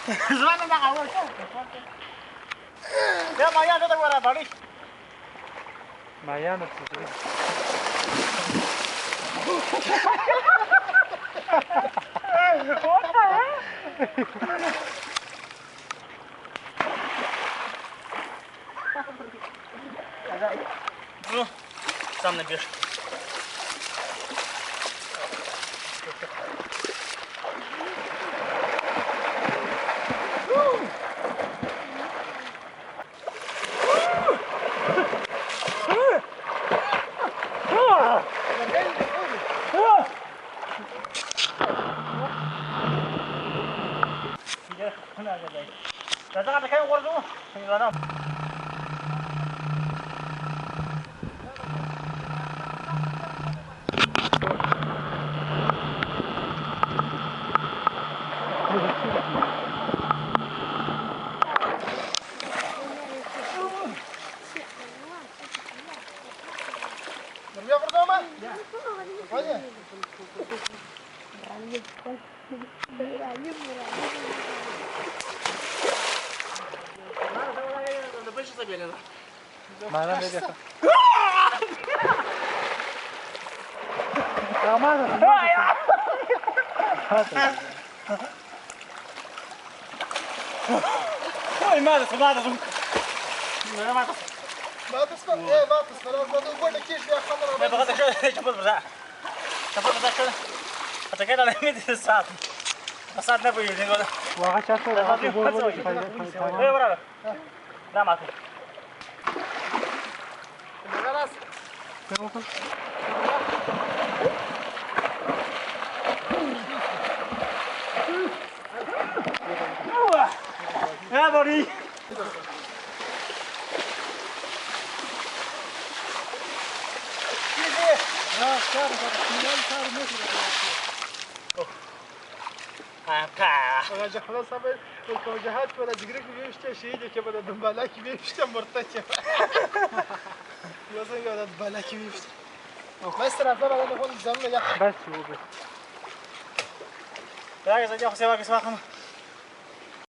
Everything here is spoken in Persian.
زمان نه اول شو بیا مایا ته ورا باندې مایا نه څه Ну, сам набежь. Mana vedia că... Ramada, Oi, mada, mada, zum. Mada. ماذا خلاص ما تقول لك ايش يا خمر ما بغيت شو بزاف تفضل شو حتى كده على ميد الساعه الساعه نبي نقول واقع شافه واقع بقول ايه برا لا ما في خلاص يا بوري راجع خلاص أبي الكوجهات ولا تقريك بيمشي شيء كي بدأ دمبالاك بيمشي مرتجع يوصل كي بدأ دمبالاك بيمشي ما استرافع على نقول زمنا يا بس هو بس يا جزاك الله خير